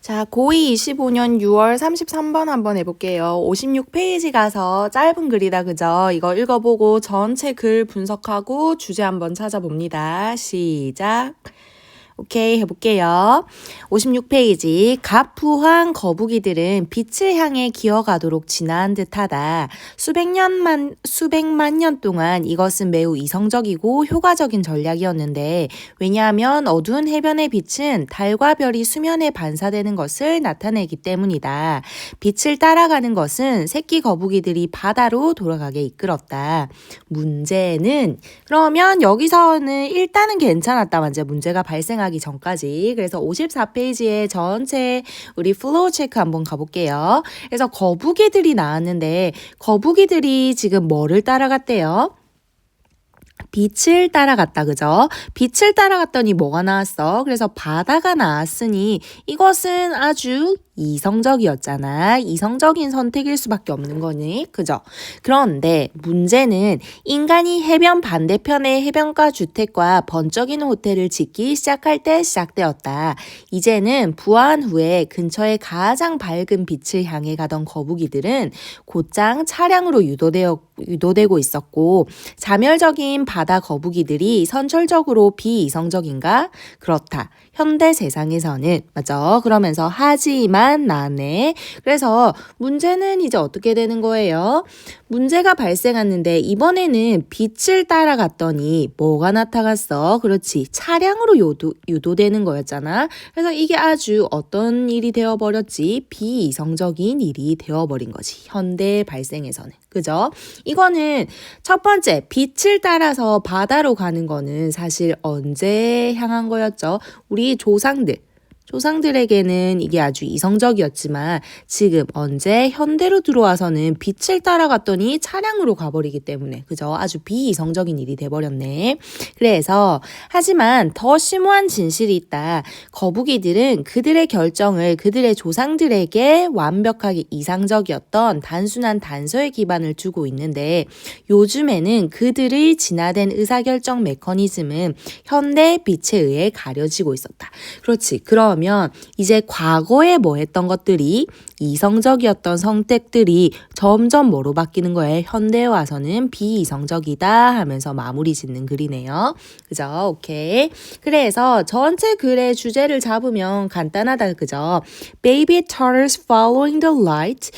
자, 고2 25년 6월 33번 한번 해볼게요. 56페이지 가서 짧은 글이다, 그죠? 이거 읽어보고 전체 글 분석하고 주제 한번 찾아봅니다. 시작. 오케이, 해볼게요. 56페이지. 갑부황 거북이들은 빛을 향해 기어가도록 진화한 듯하다. 수백만 년 동안 이것은 매우 이성적이고 효과적인 전략이었는데, 왜냐하면 어두운 해변의 빛은 달과 별이 수면에 반사되는 것을 나타내기 때문이다. 빛을 따라가는 것은 새끼 거북이들이 바다로 돌아가게 이끌었다. 문제는, 그러면 여기서는 일단은 괜찮았다. 완전 문제가 발생하기 전까지. 그래서 54페이지에 전체 우리 플로우 체크 한번 가볼게요. 그래서 거북이들이 나왔는데 거북이들이 지금 뭐를 따라갔대요? 빛을 따라갔다, 그죠? 빛을 따라갔더니 뭐가 나왔어? 그래서 바다가 나왔으니 이것은 아주 이성적이었잖아. 이성적인 선택일 수밖에 없는 거니, 그죠? 그런데 문제는 인간이 해변 반대편의 해변가 주택과 번쩍이는 호텔을 짓기 시작할 때 시작되었다. 이제는 부화한 후에 근처에 가장 밝은 빛을 향해 가던 거북이들은 곧장 차량으로 유도되고 있었고, 자멸적인 바다 거북이들이 선철적으로 비이성적인가? 그렇다. 현대 세상에서는. 맞아. 그러면서 하지만 나네. 그래서 문제는 이제 어떻게 되는 거예요? 문제가 발생했는데 이번에는 빛을 따라갔더니 뭐가 나타났어? 그렇지. 차량으로 유도되는 거였잖아. 그래서 이게 아주 어떤 일이 되어버렸지? 비이성적인 일이 되어버린 거지. 현대 발생에서는. 그죠? 이거는 첫 번째, 빛을 따라서 바다로 가는 거는 사실 언제 향한 거였죠? 우리 조상들에게는 이게 아주 이성적이었지만 지금 언제 현대로 들어와서는 빛을 따라갔더니 차량으로 가버리기 때문에 그죠? 아주 비이성적인 일이 돼버렸네. 그래서 하지만 더 심오한 진실이 있다. 거북이들은 그들의 결정을 그들의 조상들에게 완벽하게 이상적이었던 단순한 단서에 기반을 두고 있는데 요즘에는 그들의 진화된 의사결정 메커니즘은 현대 빛에 의해 가려지고 있었다. 그렇지. 그러면 이제 과거에 뭐 했던 것들이 이성적이었던 선택들이 점점 뭐로 바뀌는 거예요? 현대에 와서는 비이성적이다 하면서 마무리 짓는 글이네요. 그죠? 오케이. 그래서 전체 글의 주제를 잡으면 간단하다. 그죠? Baby turtles following the light.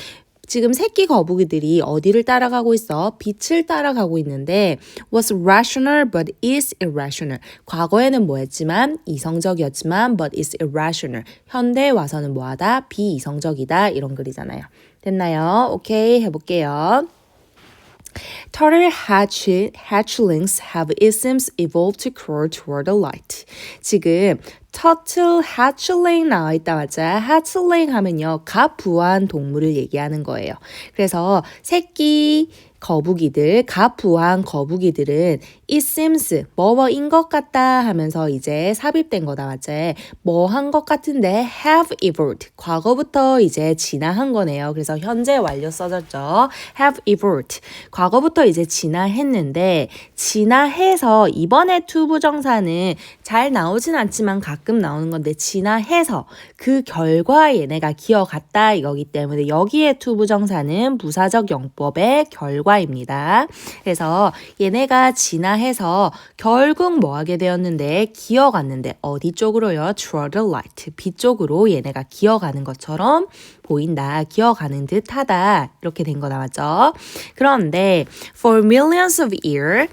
지금 새끼 거북이들이 어디를 따라가고 있어? 빛을 따라가고 있는데 was rational but is irrational. 과거에는 뭐였지만 이성적이었지만 but is irrational. 현대에 와서는 뭐하다? 비이성적이다. 이런 글이잖아요. 됐나요? 오케이, 해볼게요. Turtle hatchlings have isms evolved to crawl toward the light. 지금 turtle hatchling 나와 있다 맞아. hatchling 하면요. 갑부화한 동물을 얘기하는 거예요. 그래서 새끼 거북이들, 갑부화한 거북이들은 it seems 뭐뭐인 것 같다 하면서 이제 삽입된 거다 맞지? 뭐 한 것 같은데 have evolved 과거부터 이제 진화한 거네요. 그래서 현재 완료 써졌죠. have evolved 과거부터 이제 진화했는데 진화해서 이번에 to 부정사는 잘 나오진 않지만 가끔 나오는 건데 진화해서 그 결과 얘네가 기어갔다 이거기 때문에 여기에 to 부정사는 부사적 용법의 결과입니다. 그래서 얘네가 진화해서 결국 뭐 하게 되었는데 기어갔는데 어디 쪽으로요? Toward the light. 빛 쪽으로 얘네가 기어가는 것처럼 보인다. 기어가는 듯하다. 이렇게 된 거 나왔죠. 그런데 for millions of years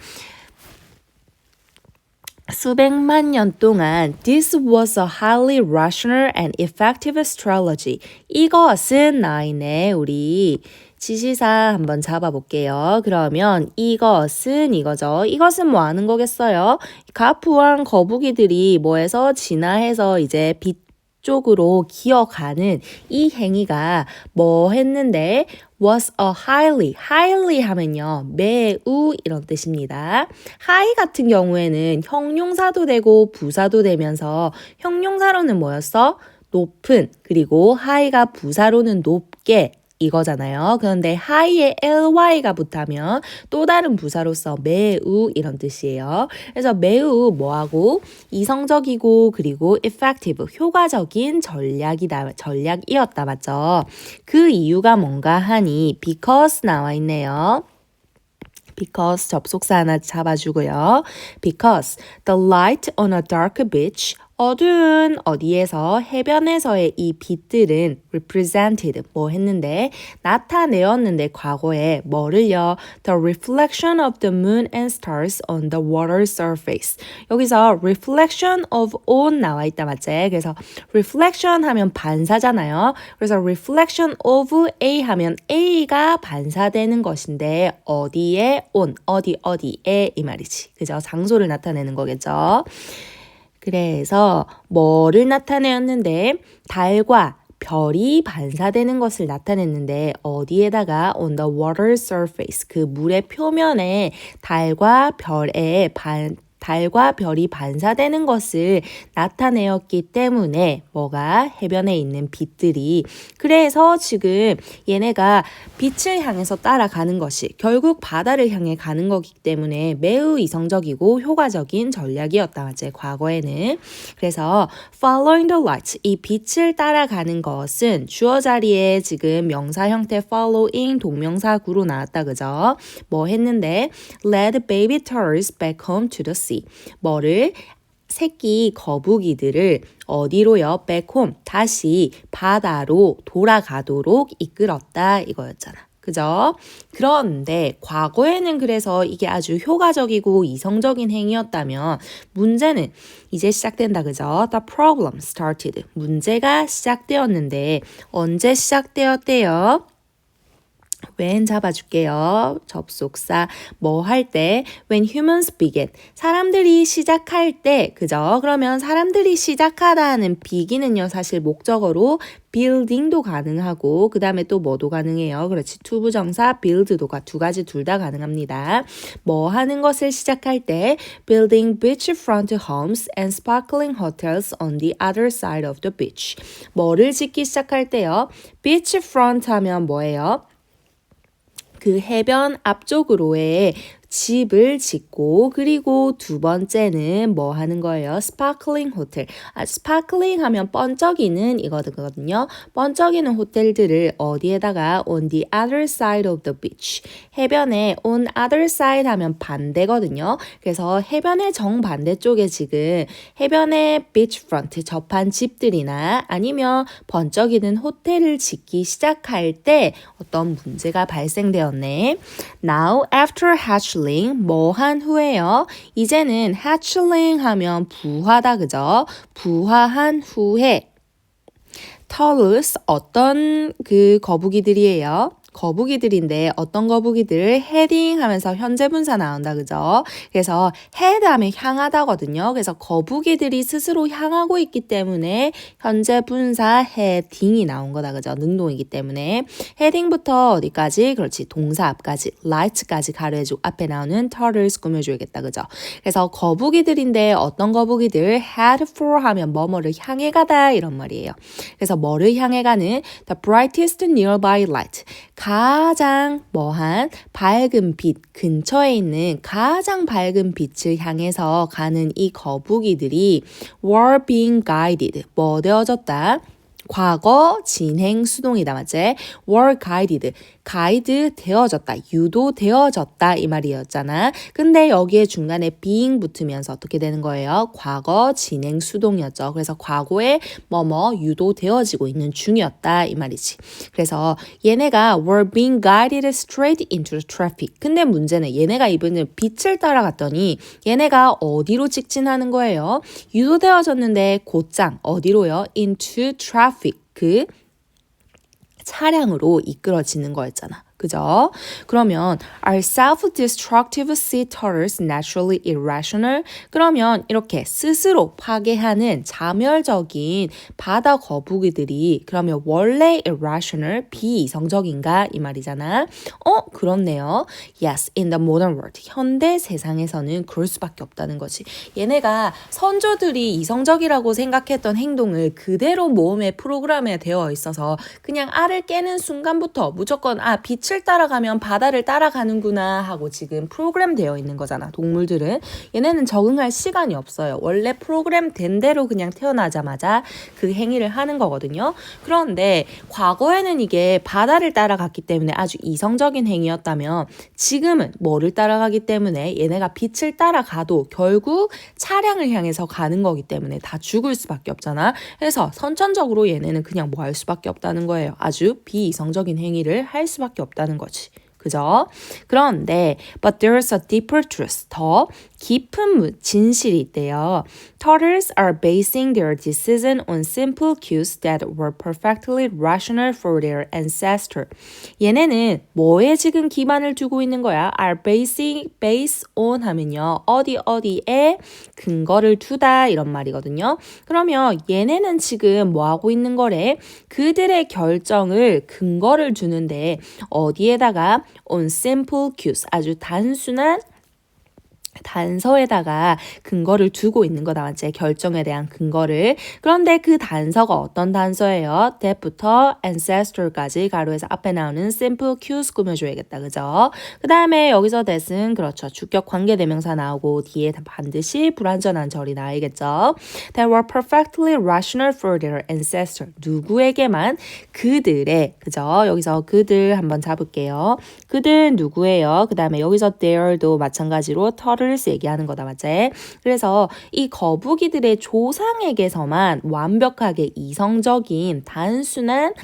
수백만 년 동안 this was a highly rational and effective strategy. 이것은 나이네 우리 지시사 한번 잡아볼게요. 그러면 이것은 이거죠. 이것은 뭐 하는 거겠어요? 갑부한 거북이들이 뭐해서 진화해서 이제 빛 쪽으로 기어가는 이 행위가 뭐 했는데 was a highly 하면요 매우 이런 뜻입니다. high 같은 경우에는 형용사도 되고 부사도 되면서 형용사로는 뭐였어? 높은 그리고 high가 부사로는 높게 이거잖아요. 그런데 high에 ly가 붙으면 또 다른 부사로서 매우 이런 뜻이에요. 그래서 매우 뭐하고 이성적이고 그리고 effective 효과적인 전략이었다 맞죠? 그 이유가 뭔가 하니 because 나와 있네요. because 접속사 하나 잡아주고요. Because the light on a dark beach 어두운 어디에서 해변에서의 이 빛들은 represented 뭐 했는데 나타내었는데 과거에 뭐를요? The reflection of the moon and stars on the water surface. 여기서 reflection of on 나와 있다 맞지? 그래서 reflection 하면 반사잖아요. 그래서 reflection of A 하면 A가 반사되는 것인데 어디에 on 어디에 이 말이지. 그죠? 장소를 나타내는 거겠죠. 그래서 뭐를 나타내었는데 달과 별이 반사되는 것을 나타냈는데 어디에다가 on the water surface 그 물의 표면에 달과 별이 반사되는 것을 나타내었기 때문에 뭐가 해변에 있는 빛들이 그래서 지금 얘네가 빛을 향해서 따라가는 것이 결국 바다를 향해 가는 거기 때문에 매우 이성적이고 효과적인 전략이었다 맞지 과거에는 그래서 following the light 이 빛을 따라가는 것은 주어 자리에 지금 명사 형태 following 동명사구로 나왔다 그죠 뭐 했는데 led baby turtles back home to the sea 뭐를 새끼 거북이들을 어디로요? back home 다시 바다로 돌아가도록 이끌었다 이거였잖아. 그죠? 그런데 과거에는 그래서 이게 아주 효과적이고 이성적인 행위였다면 문제는 이제 시작된다. 그죠? The problem started. 문제가 시작되었는데 언제 시작되었대요? when 잡아줄게요. 접속사 뭐 할 때 when humans begin 사람들이 시작할 때 그죠? 그러면 사람들이 시작하다는 begin은요 사실 목적어로 building도 가능하고 그 다음에 또 뭐도 가능해요. 그렇지 투부정사 build도 두 가지 둘 다 가능합니다. 뭐 하는 것을 시작할 때 building beachfront homes and sparkling hotels on the other side of the beach 뭐를 짓기 시작할 때요. beachfront 하면 뭐예요? 그 해변 앞쪽으로의 집을 짓고 그리고 두 번째는 뭐 하는 거예요? sparkling 호텔. sparkling 하면 번쩍이는 이거거든요. 번쩍이는 호텔들을 어디에다가 on the other side of the beach. 해변에 on other side 하면 반대거든요. 그래서 해변의 정반대 쪽에 지금 해변의 beachfront 접한 집들이나 아니면 번쩍이는 호텔을 짓기 시작할 때 어떤 문제가 발생되었네. Now after hatchling 뭐 한 후에요. 이제는 hatchling 하면 부화다 그죠? 부화한 후에 turtles 어떤 그 거북이들이에요? 거북이들인데 어떤 거북이들을 heading 하면서 현재 분사 나온다 그죠? 그래서 head 하면 향하다거든요. 그래서 거북이들이 스스로 향하고 있기 때문에 현재 분사 heading이 나온 거다 그죠? 능동이기 때문에 heading부터 어디까지? 그렇지 동사 앞까지 light까지 가려주고 앞에 나오는 turtles 꾸며줘야겠다 그죠? 그래서 거북이들인데 어떤 거북이들 head for 하면 뭐뭐를 향해 가다 이런 말이에요. 그래서 뭐를 향해 가는 the brightest nearby light 가장 뭐한 밝은 빛 근처에 있는 가장 밝은 빛을 향해서 가는 이 거북이들이 were being guided 뭐 되어졌다? 과거 진행 수동이다 맞지? were guided 가이드 되어졌다 유도되어졌다 이 말이었잖아. 근데 여기에 중간에 being 붙으면서 어떻게 되는 거예요? 과거 진행 수동이었죠. 그래서 과거에 뭐뭐 유도되어지고 있는 중이었다 이 말이지. 그래서 얘네가 were being guided straight into the traffic. 근데 문제는 얘네가 이번에 빛을 따라갔더니 얘네가 어디로 직진하는 거예요? 유도되어졌는데 곧장 어디로요? into traffic 그 차량으로 이끌어지는 거였잖아. 그죠? 그러면 are self-destructive sea turtles naturally irrational? 그러면 이렇게 스스로 파괴하는 자멸적인 바다 거북이들이 그러면 원래 irrational, 비이성적인가? 이 말이잖아. 그렇네요. Yes, in the modern world. 현대 세상에서는 그럴 수밖에 없다는 거지. 얘네가 선조들이 이성적이라고 생각했던 행동을 그대로 몸에 프로그램에 되어 있어서 그냥 알을 깨는 순간부터 무조건 빛을 따라가면 바다를 따라가는구나 하고 지금 프로그램 되어 있는 거잖아. 동물들은 얘네는 적응할 시간이 없어요. 원래 프로그램 된 대로 그냥 태어나자마자 그 행위를 하는 거거든요. 그런데 과거에는 이게 바다를 따라갔기 때문에 아주 이성적인 행위였다면 지금은 뭐를 따라가기 때문에 얘네가 빛을 따라가도 결국 차량을 향해서 가는 거기 때문에 다 죽을 수밖에 없잖아. 그래서 선천적으로 얘네는 그냥 뭐 할 수밖에 없다는 거예요. 아주 비이성적인 행위를 할 수밖에 없다는 거지. 그죠? 그런데 but there's a deeper truth. 더 깊은 진실이 있대요. Turtles are basing their decision on simple cues that were perfectly rational for their ancestor. 얘네는 뭐에 지금 기반을 두고 있는 거야? are base on 하면요. 어디에 근거를 두다 이런 말이거든요. 그러면 얘네는 지금 뭐 하고 있는 거래? 그들의 결정을 근거를 두는데 어디에다가 on simple cues 아주 단순한 단서에다가 근거를 두고 있는 거다. 맞지? 결정에 대한 근거를. 그런데 그 단서가 어떤 단서예요? that부터 ancestor까지 가로에서 앞에 나오는 simple cues 꾸며줘야겠다. 그죠? 그 다음에 여기서 that은 그렇죠. 주격 관계대명사 나오고 뒤에 반드시 불완전한 절이 나와야겠죠. That were perfectly rational for their ancestor. 누구에게만? 그들의. 그죠? 여기서 그들 한번 잡을게요. 그들 누구예요? 그 다음에 여기서 there도 마찬가지로 turtle 얘기하는 거다. 맞지? 그래서 이 거북이들의 조상에게서만 완벽하게 이성적인 단순한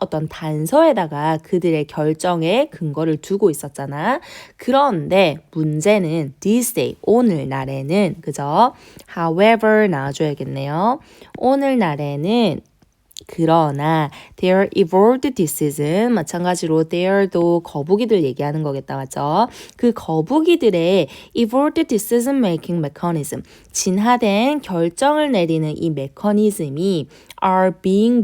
어떤 단서에다가 그들의 결정에 근거를 두고 있었잖아. 그런데 문제는 this day, 오늘날에는 그죠? however 나와줘야겠네요. 오늘날에는 그러나 their evolved decision 마찬가지로 their도 거북이들 얘기하는 거겠다. 맞죠? 그 거북이들의 evolved decision making mechanism 진화된 결정을 내리는 이 메커니즘이 are being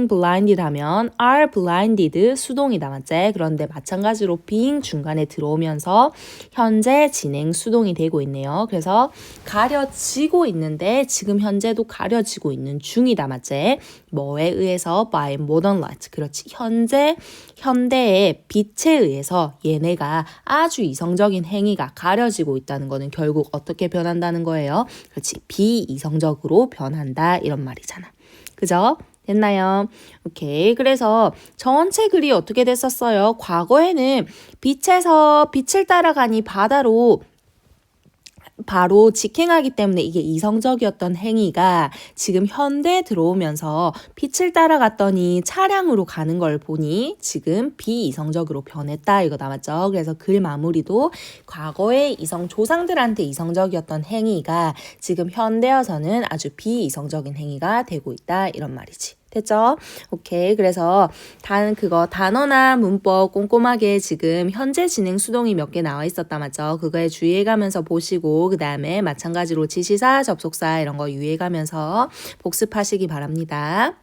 blinded 하면 are blinded 수동이다. 맞지? 그런데 마찬가지로 being 중간에 들어오면서 현재 진행 수동이 되고 있네요. 그래서 가려지고 있는데 지금 현재도 가려지고 있는 중이다. 맞지? 뭐에 의해서? by modern light. 그렇지. 현대의 빛에 의해서 얘네가 아주 이성적인 행위가 가려지고 있다는 거는 결국 어떻게 변한다는 거예요? 그렇지. 비이성적으로 변한다. 이런 말이잖아. 그죠? 됐나요? 오케이. 그래서 전체 글이 어떻게 됐었어요? 과거에는 빛을 따라가니 바로 직행하기 때문에 이게 이성적이었던 행위가 지금 현대에 들어오면서 빛을 따라갔더니 차량으로 가는 걸 보니 지금 비이성적으로 변했다 이거 남았죠. 그래서 글 마무리도 과거의 조상들한테 이성적이었던 행위가 지금 현대여서는 아주 비이성적인 행위가 되고 있다 이런 말이지. 됐죠? 오케이. 그래서 단어나 문법 꼼꼼하게 지금 현재 진행 수동이 몇 개 나와 있었다 맞죠? 그거에 주의해가면서 보시고 그 다음에 마찬가지로 지시사, 접속사 이런 거 유의해가면서 복습하시기 바랍니다.